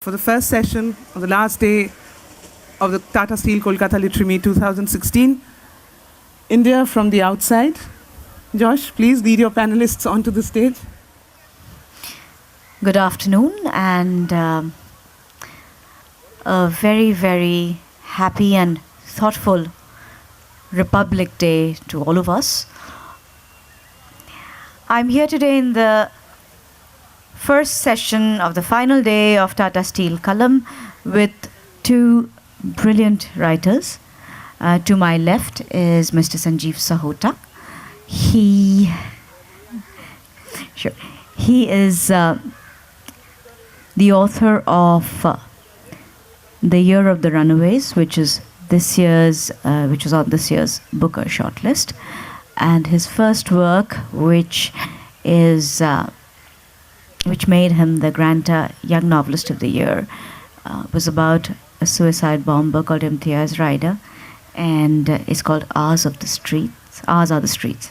for the first session on the last day of the Tata Steel Kolkata Literary Meet 2016. India from the outside. Josh, please lead your panelists onto the stage. Good afternoon, and a very, very happy and thoughtful Republic Day to all of us. I'm here today in the first session of the final day of Tata Steel Kalam with two brilliant writers. To my left is Mr. Sunjeev Sahota. He is the author of The Year of the Runaways, which is which was on this year's Booker shortlist, and his first work, which made him the Granta Young Novelist of the Year, was about a suicide bomber called Imtiaz Rider, and it's called Ours Are the Streets.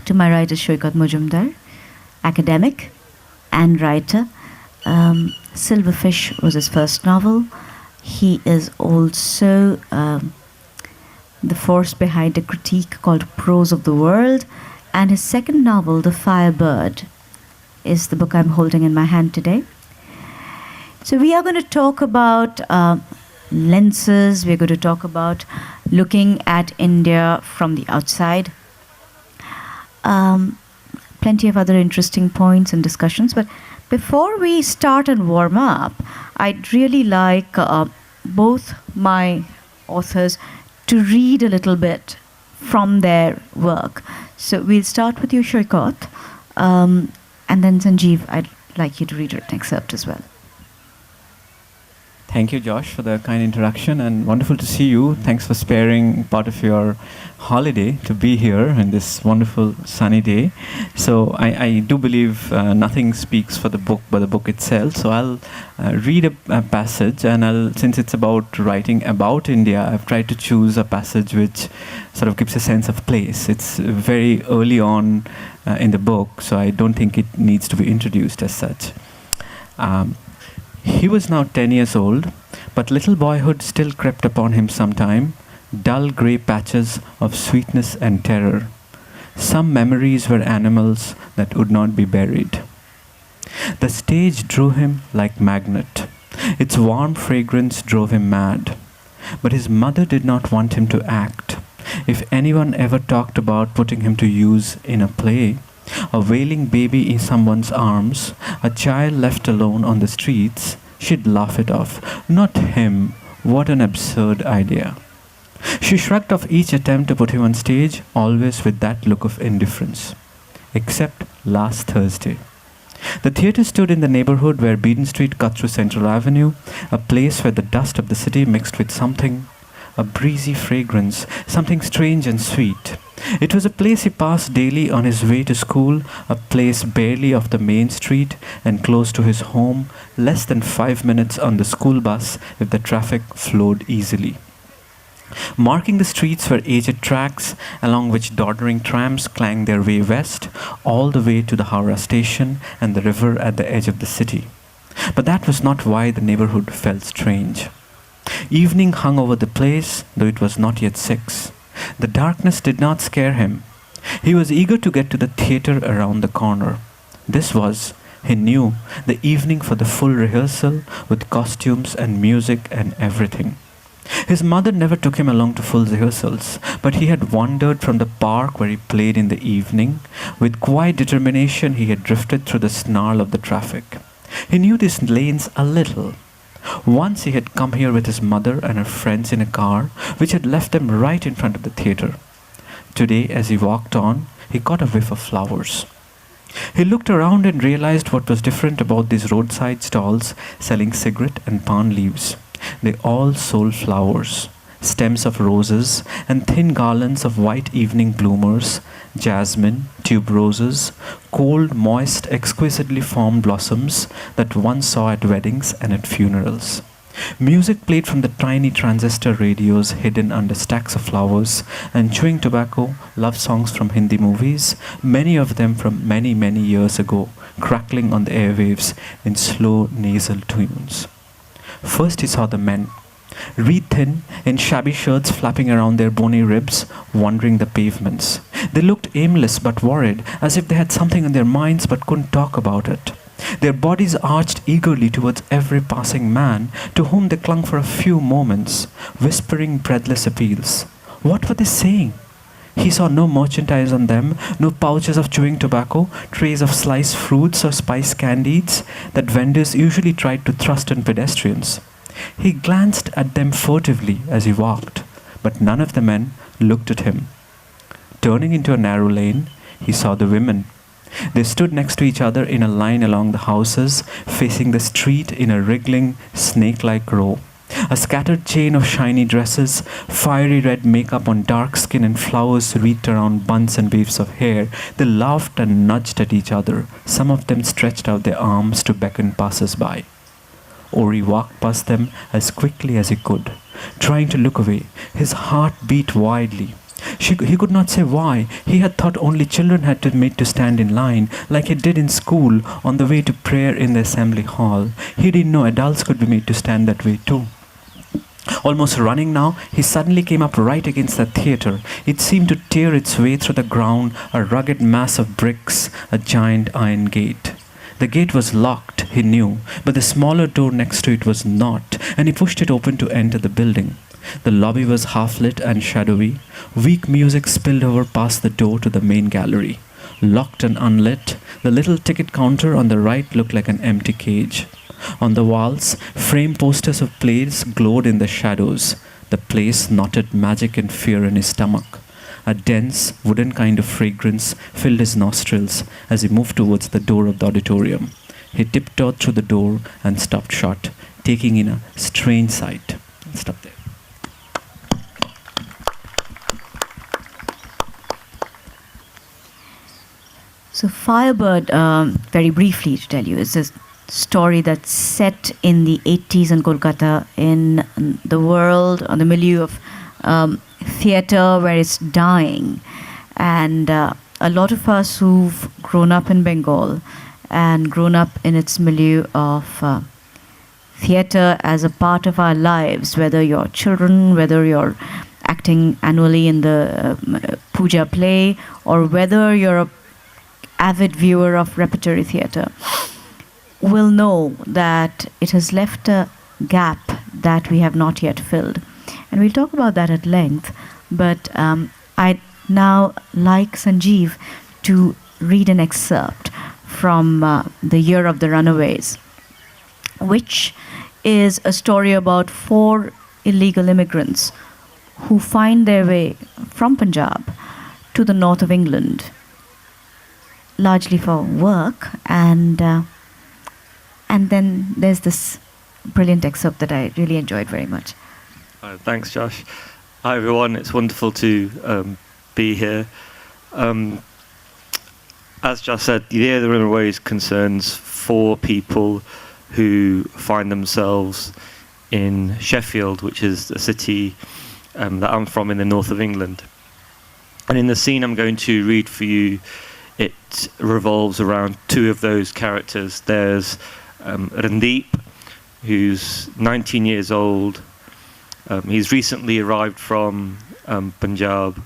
To my right is Majumdar, academic and writer. Silverfish was his first novel. He is also the force behind a critique called Prose of the World, and his second novel, The Firebird, is the book I'm holding in my hand today. So we are going to talk about lenses. We're going to talk about looking at India from the outside. Plenty of other interesting points and discussions. But before we start and warm up, I'd really like both my authors to read a little bit from their work. So we'll start with you, Saikat, and then Sunjeev, I'd like you to read an excerpt as well. Thank you, Josh, for the kind introduction, and wonderful to see you. Thanks for sparing part of your holiday to be here in this wonderful sunny day. So I do believe nothing speaks for the book but the book itself. So I'll read a passage, and since it's about writing about India, I've tried to choose a passage which sort of gives a sense of place. It's very early on in the book, so I don't think it needs to be introduced as such. He was now 10 years old, but little boyhood still crept upon him sometime, dull grey patches of sweetness and terror. Some memories were animals that would not be buried. The stage drew him like magnet. Its warm fragrance drove him mad. But his mother did not want him to act. If anyone ever talked about putting him to use in a play, a wailing baby in someone's arms, a child left alone on the streets, she'd laugh it off. Not him. What an absurd idea. She shrugged off each attempt to put him on stage, always with that look of indifference. Except last Thursday. The theatre stood in the neighborhood where Beaton Street cut through Central Avenue, a place where the dust of the city mixed with something, a breezy fragrance, something strange and sweet. It was a place he passed daily on his way to school, a place barely off the main street and close to his home, less than 5 minutes on the school bus if the traffic flowed easily. Marking the streets were aged tracks along which doddering trams clanged their way west, all the way to the Howrah station and the river at the edge of the city. But that was not why the neighborhood felt strange. Evening hung over the place, though it was not yet 6. The darkness did not scare him. He was eager to get to the theatre around the corner. This was, he knew, the evening for the full rehearsal with costumes and music and everything. His mother never took him along to full rehearsals, but he had wandered from the park where he played in the evening. With quiet determination, he had drifted through the snarl of the traffic. He knew these lanes a little. Once he had come here with his mother and her friends in a car, which had left them right in front of the theatre. Today, as he walked on, he caught a whiff of flowers. He looked around and realized what was different about these roadside stalls selling cigarette and palm leaves. They all sold flowers, stems of roses and thin garlands of white evening bloomers, jasmine, tuberoses, cold, moist, exquisitely formed blossoms that one saw at weddings and at funerals. Music played from the tiny transistor radios hidden under stacks of flowers, and chewing tobacco, love songs from Hindi movies, many of them from many, many years ago, crackling on the airwaves in slow nasal tunes. First he saw the men, reed thin, in shabby shirts flapping around their bony ribs, wandering the pavements. They looked aimless but worried, as if they had something on their minds but couldn't talk about it. Their bodies arched eagerly towards every passing man, to whom they clung for a few moments, whispering breathless appeals. What were they saying? He saw no merchandise on them, no pouches of chewing tobacco, trays of sliced fruits or spice candies that vendors usually tried to thrust on pedestrians. He glanced at them furtively as he walked, but none of the men looked at him. Turning into a narrow lane, he saw the women. They stood next to each other in a line along the houses, facing the street in a wriggling, snake-like row. A scattered chain of shiny dresses, fiery red makeup on dark skin and flowers wreathed around buns and waves of hair. They laughed and nudged at each other. Some of them stretched out their arms to beckon passers-by. Ori walked past them as quickly as he could, trying to look away. His heart beat wildly. He could not say why. He had thought only children had to be made to stand in line, like he did in school on the way to prayer in the assembly hall. He didn't know adults could be made to stand that way too. Almost running now, he suddenly came up right against the theatre. It seemed to tear its way through the ground, a rugged mass of bricks, a giant iron gate. The gate was locked, he knew, but the smaller door next to it was not, and he pushed it open to enter the building. The lobby was half-lit and shadowy. Weak music spilled over past the door to the main gallery. Locked and unlit, the little ticket counter on the right looked like an empty cage. On the walls, framed posters of plays glowed in the shadows. The place knotted magic and fear in his stomach. A dense, wooden kind of fragrance filled his nostrils as he moved towards the door of the auditorium. He tiptoed through the door and stopped short, taking in a strange sight. Stop there. So Firebird, very briefly to tell you, is a story that's set in the 80s in Kolkata, in the world, or the milieu of theatre where it's dying. And a lot of us who've grown up in Bengal and grown up in its milieu of theatre as a part of our lives, whether you're children, whether you're acting annually in the puja play, or whether you're a avid viewer of repertory theatre, will know that it has left a gap that we have not yet filled. And we'll talk about that at length, but I'd now like Sunjeev to read an excerpt from The Year of the Runaways, which is a story about 4 illegal immigrants who find their way from Punjab to the north of England, largely for work, and then there's this brilliant excerpt that I really enjoyed very much. Thanks, Josh. Hi, everyone. It's wonderful to be here. As Josh said, the Year of the Runaways concerns 4 people who find themselves in Sheffield, which is a city that I'm from in the north of England. And in the scene I'm going to read for you, it revolves around 2 of those characters. There's Randeep, who's 19 years old. He's recently arrived from Punjab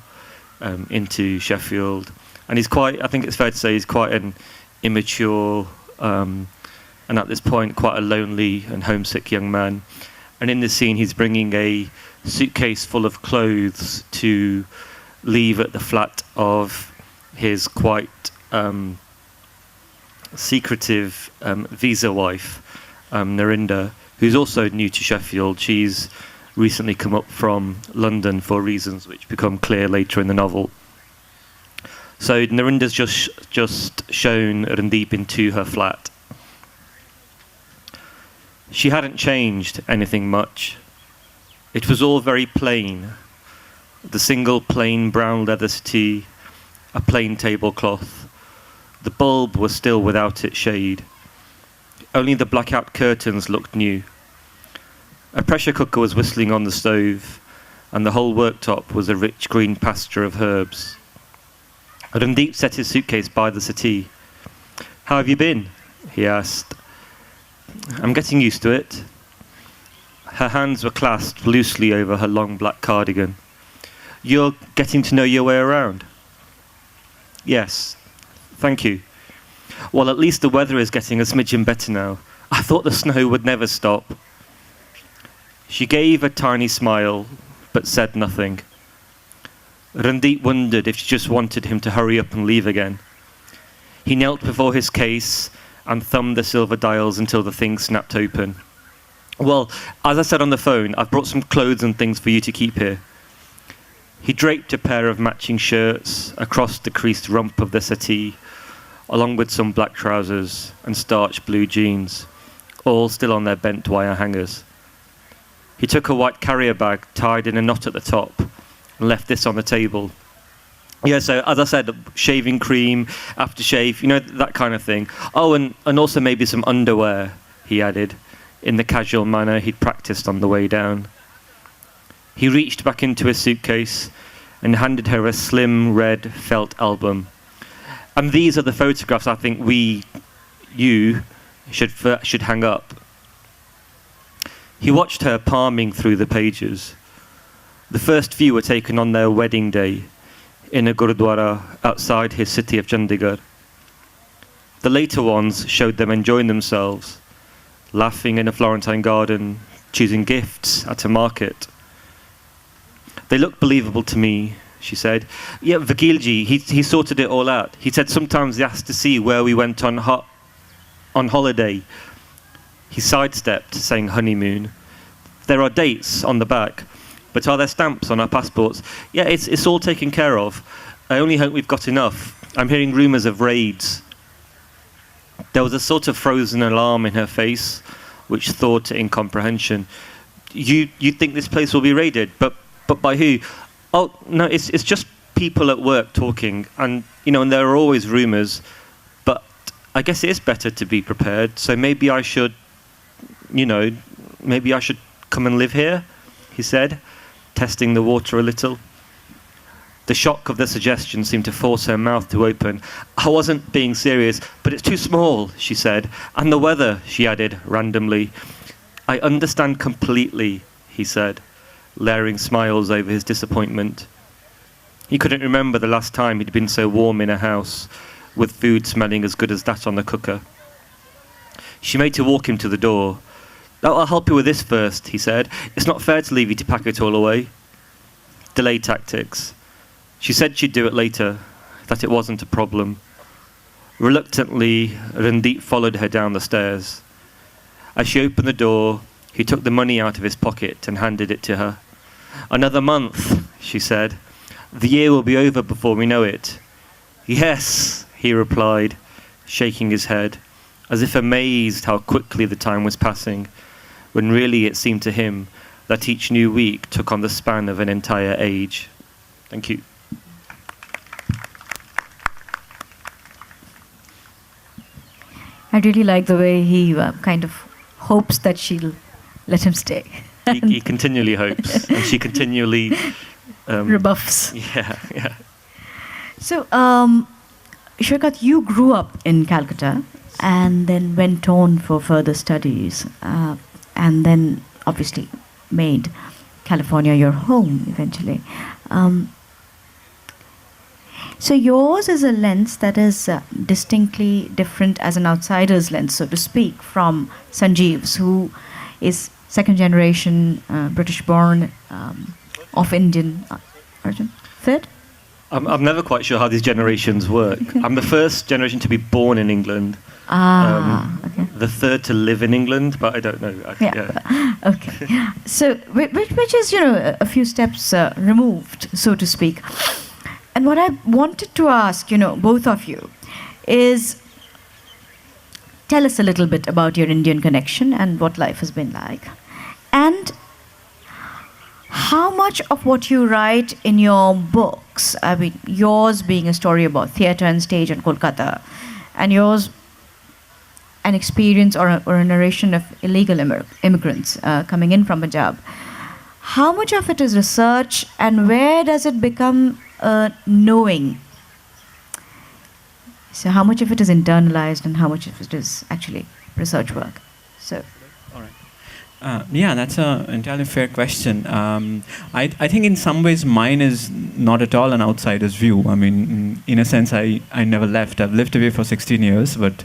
into Sheffield. And he's quite, I think it's fair to say, he's quite an immature and at this point quite a lonely and homesick young man. And in this scene he's bringing a suitcase full of clothes to leave at the flat of his quite secretive visa wife, Narinda, who's also new to Sheffield. She's recently come up from London for reasons which become clear later in the novel. So Narinda's just shown Randeep into her flat. She hadn't changed anything much. It was all very plain. The single plain brown leather settee, a plain tablecloth. The bulb was still without its shade. Only the blackout curtains looked new. A pressure cooker was whistling on the stove, and the whole worktop was a rich green pasture of herbs. Randeep set his suitcase by the settee. How have you been? He asked. I'm getting used to it. Her hands were clasped loosely over her long black cardigan. You're getting to know your way around? Yes, thank you. Well, at least the weather is getting a smidgen better now. I thought the snow would never stop. She gave a tiny smile, but said nothing. Randeep wondered if she just wanted him to hurry up and leave again. He knelt before his case and thumbed the silver dials until the thing snapped open. Well, as I said on the phone, I've brought some clothes and things for you to keep here. He draped a pair of matching shirts across the creased rump of the settee, along with some black trousers and starched blue jeans, all still on their bent wire hangers. He took a white carrier bag tied in a knot at the top and left this on the table. Yeah, so as I said, shaving cream, aftershave, you know, that kind of thing. Oh, and also maybe some underwear, he added, in the casual manner he'd practiced on the way down. He reached back into his suitcase and handed her a slim red felt album. And these are the photographs I think you should hang up. He watched her palming through the pages. The first few were taken on their wedding day in a gurudwara outside his city of Chandigarh. The later ones showed them enjoying themselves, laughing in a Florentine garden, choosing gifts at a market. They look believable to me, she said. Yeah, Vakilji, he sorted it all out. He said sometimes he asked to see where we went on holiday. He sidestepped, saying honeymoon. There are dates on the back, but are there stamps on our passports? Yeah, it's all taken care of. I only hope we've got enough. I'm hearing rumours of raids. There was a sort of frozen alarm in her face, which thawed to incomprehension. You think this place will be raided? But by who? Oh, no, it's just people at work talking. And, and there are always rumours. But I guess it is better to be prepared. So maybe I should, come and live here, he said, testing the water a little. The shock of the suggestion seemed to force her mouth to open. I wasn't being serious, but it's too small, she said. And the weather, she added randomly. I understand completely, he said, layering smiles over his disappointment. He couldn't remember the last time he'd been so warm in a house, with food smelling as good as that on the cooker. She made to walk him to the door. Oh, I'll help you with this first, he said. It's not fair to leave you to pack it all away. Delay tactics. She said she'd do it later, that it wasn't a problem. Reluctantly, Randeep followed her down the stairs. As she opened the door, he took the money out of his pocket and handed it to her. Another month, she said. The year will be over before we know it. Yes, he replied, shaking his head, as if amazed how quickly the time was passing, when really it seemed to him that each new week took on the span of an entire age. Thank you. I really like the way he kind of hopes that she'll let him stay. He continually hopes, and she continually rebuffs. Yeah. So, Saikat, you grew up in Calcutta and then went on for further studies, and then obviously made California your home eventually. So yours is a lens that is distinctly different as an outsider's lens, so to speak, from Sunjeev's, who is second generation British-born of Indian origin. Third? I'm never quite sure how these generations work. Okay. I'm the first generation to be born in England. Okay. The third to live in England, but I don't know. Yeah. Okay. So, which is, a few steps removed, so to speak. And what I wanted to ask, both of you, is tell us a little bit about your Indian connection and what life has been like. And how much of what you write in your books, I mean, yours being a story about theatre and stage in Kolkata, and yours an experience or a narration of illegal immigrants coming in from Punjab, how much of it is research and where does it become knowing? So how much of it is internalized and how much of it is actually research work? So. All right. Yeah, that's an entirely fair question. I think in some ways mine is not at all an outsider's view. I mean, in a sense, I never left. I've lived away for 16 years, but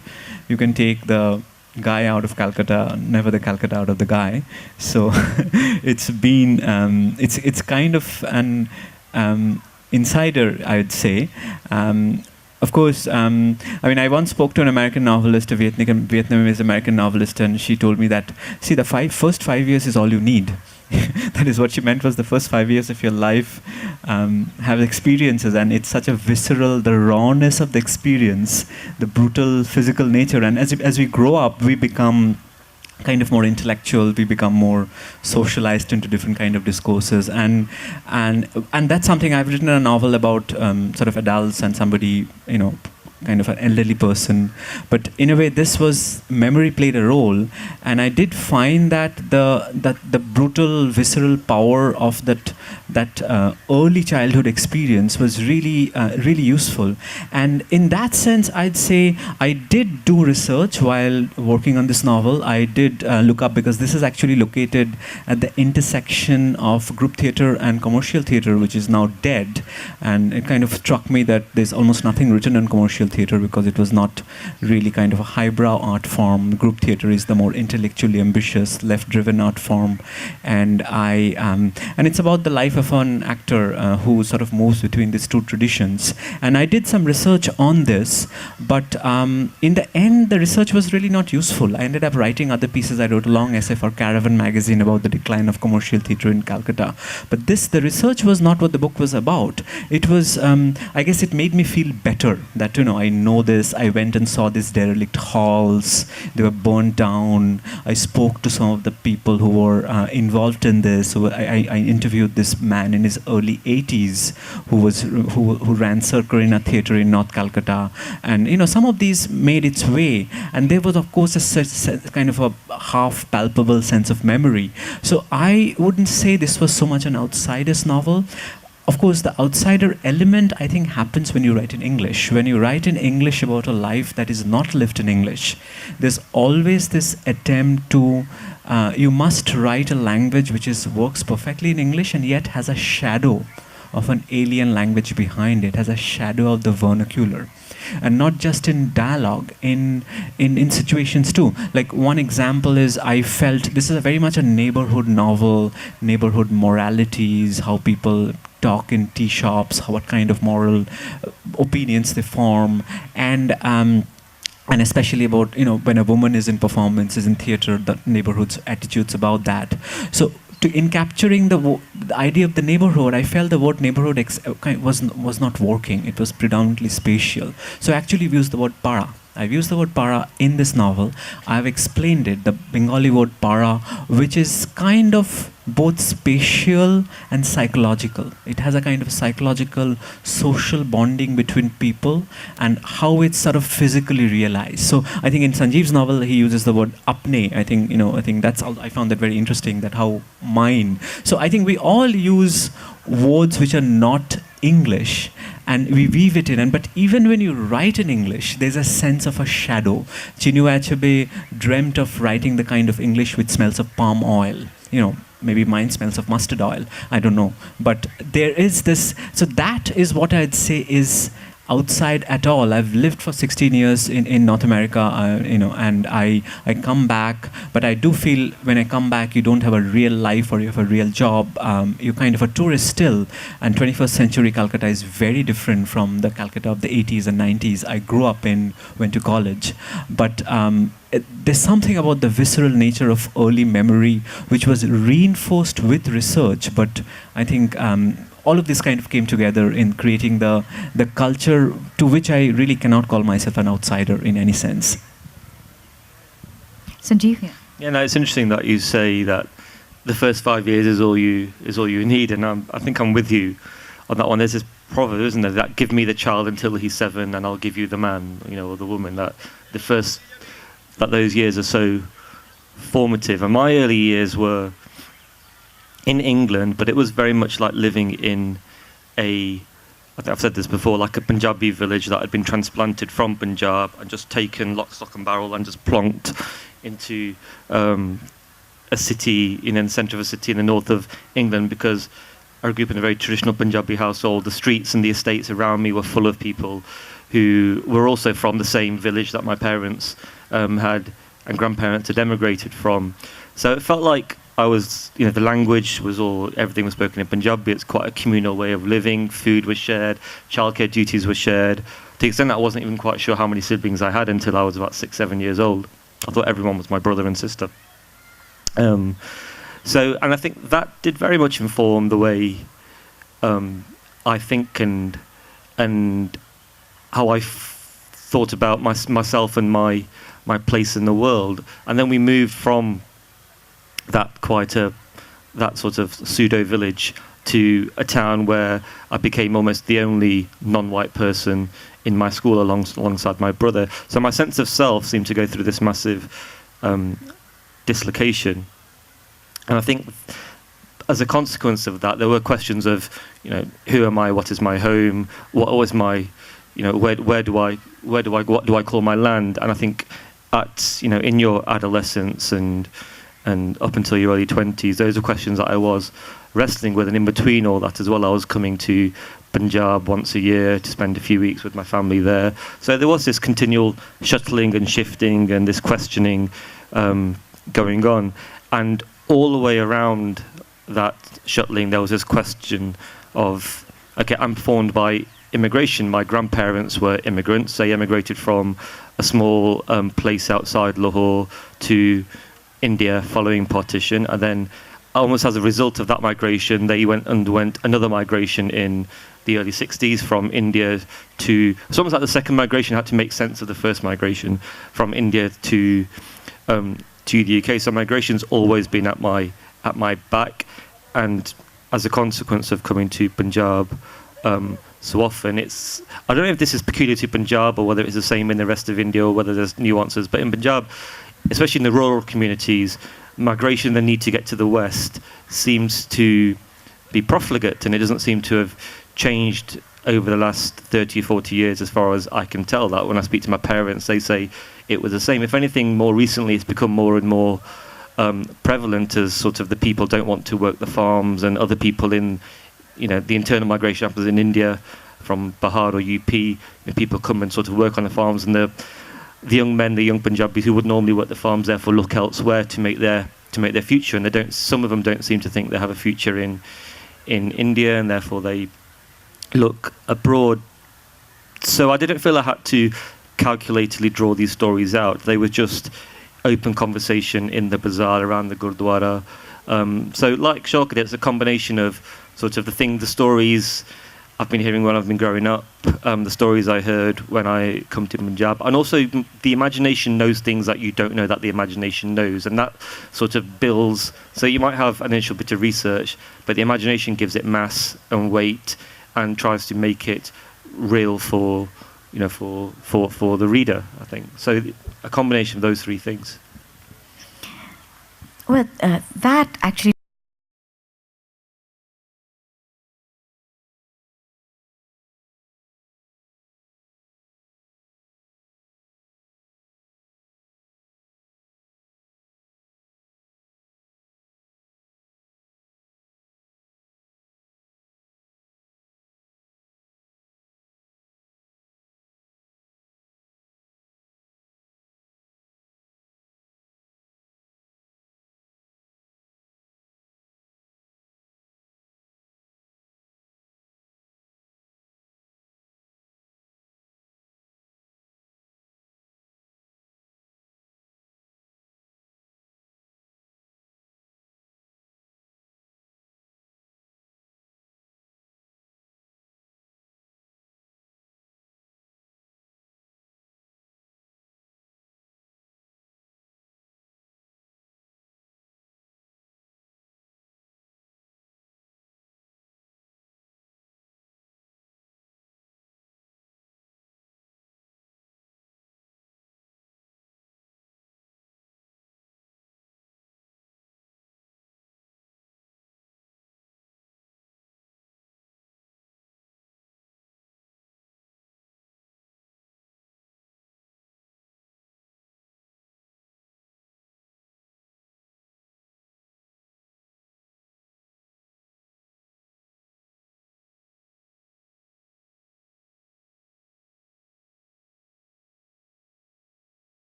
you can take the guy out of Calcutta, never the Calcutta out of the guy. So it's been, it's kind of an insider, I would say. Of course, I mean, I once spoke to an American novelist, a Vietnamese American novelist, and she told me that, see, the first 5 years is all you need. That is what she meant, was the first 5 years of your life have experiences, and it's such a visceral, the rawness of the experience, the brutal physical nature. And as we grow up, we become kind of more intellectual, we become more socialized into different kind of discourses, and that's something. I've written a novel about sort of adults and somebody, you know, kind of an elderly person, but in a way memory played a role, and I did find that the brutal visceral power of that early childhood experience was really really useful. And in that sense, I'd say I did do research while working on this novel. I did look up, because this is actually located at the intersection of group theatre and commercial theatre, which is now dead, and it kind of struck me that there's almost nothing written on commercial theatre, because it was not really kind of a highbrow art form. Group theatre is the more intellectually ambitious, left-driven art form, and it's about the life of an actor who sort of moves between these two traditions. And I did some research on this, but in the end, the research was really not useful. I ended up writing other pieces. I wrote a long essay for Caravan magazine about the decline of commercial theatre in Calcutta. But the research was not what the book was about. It was, I guess it made me feel better that, you know, I know this. I went and saw these derelict halls. They were burnt down. I spoke to some of the people who were involved in this. So I interviewed this man in his early 80s who ran Circarina Theatre in North Calcutta. And, you know, some of these made its way. And there was, of course, a kind of a half palpable sense of memory. So I wouldn't say this was so much an outsider's novel. Of course, the outsider element, I think, happens when you write in English. When you write in English about a life that is not lived in English, there's always this attempt to, you must write a language which works perfectly in English and yet has a shadow of an alien language behind it, has a shadow of the vernacular. And not just in dialogue, in situations too. Like one example is, I felt this is very much a neighborhood novel, neighborhood moralities, how people talk in tea shops, what kind of moral opinions they form, and especially about, you know, when a woman is in performances in theatre, the neighborhood's attitudes about that. So in capturing the idea of the neighborhood, I felt the word neighborhood was not working. It was predominantly spatial. So I actually used the word para. I've used the word para in this novel. I've explained it, the Bengali word para, which is kind of both spatial and psychological. It has a kind of psychological, social bonding between people and how it's sort of physically realized. So I think in Sunjeev's novel, he uses the word apne. I think that's all. I found that very interesting, that how mind. So I think we all use words which are not English, and we weave it in. But even when you write in English, there's a sense of a shadow. Chinua Achebe dreamt of writing the kind of English which smells of palm oil. You know, maybe mine smells of mustard oil. I don't know. But there is this. So that is what I'd say is outside at all. I've lived for 16 years in North America, you know, and I come back, but I do feel when I come back, you don't have a real life or you have a real job. You're kind of a tourist still, and 21st century Calcutta is very different from the Calcutta of the 80s and 90s I grew up in, went to college. But there's something about the visceral nature of early memory which was reinforced with research, but I think all of this kind of came together in creating the culture to which I really cannot call myself an outsider in any sense. Sunjeev? Yeah, no, it's interesting that you say that the first 5 years is all you need, and I think I'm with you on that one. There's this proverb, isn't there, that give me the child until he's 7 and I'll give you the man, you know, or the woman. That those years are so formative. And my early years were in England, but it was very much like living in a I think I've said this before, like a Punjabi village that had been transplanted from Punjab and just taken lock, stock and barrel and just plonked into a city, in the centre of a city in the north of England, because I grew up in a very traditional Punjabi household. The streets and the estates around me were full of people who were also from the same village that my parents had and grandparents had emigrated from. So it felt like I was, the language was everything was spoken in Punjabi. It's quite a communal way of living. Food was shared, childcare duties were shared. To the extent that I wasn't even quite sure how many siblings I had until I was about 6, 7 years old. I thought everyone was my brother and sister. And I think that did very much inform the way I think and how I thought about myself and my place in the world. And then we moved from that sort of pseudo village to a town where I became almost the only non-white person in my school alongside my brother. So my sense of self seemed to go through this massive dislocation. And I think as a consequence of that, there were questions of, who am I? What is my home? What was my, what do I call my land? And I think in your adolescence and up until your early 20s, those are questions that I was wrestling with. And in between all that as well, I was coming to Punjab once a year to spend a few weeks with my family there. So there was this continual shuttling and shifting and this questioning going on. And all the way around that shuttling, there was this question of, okay, I'm formed by immigration. My grandparents were immigrants. They immigrated from a small place outside Lahore to India following partition, and then almost as a result of that migration, they underwent another migration in the early 60s from India to, it's almost like the second migration had to make sense of the first migration from India to the UK. So migration's always been at my back, and as a consequence of coming to Punjab so often, I don't know if this is peculiar to Punjab or whether it's the same in the rest of India or whether there's nuances, but in Punjab, especially in the rural communities, migration, the need to get to the west, seems to be profligate, and it doesn't seem to have changed over the last 30 or 40 years as far as I can tell. That when I speak to my parents, they say it was the same. If anything, more recently it's become more and more prevalent as sort of the people don't want to work the farms, and other people in, the internal migration happens in India from Bihar or UP, people come and sort of work on the farms, and the young men, the young Punjabis who would normally work the farms, therefore look elsewhere to make their future, and some of them don't seem to think they have a future in India, and therefore they look abroad. So I didn't feel I had to calculatedly draw these stories out. They were just open conversation in the bazaar around the Gurdwara. So like Saikat, it's a combination of sort of the stories I've been hearing when I've been growing up, the stories I heard when I come to Punjab, and also the imagination knows things that you don't know that the imagination knows, and that sort of builds. So you might have an initial bit of research, but the imagination gives it mass and weight and tries to make it real for the reader, I think. So a combination of those three things. Well, that actually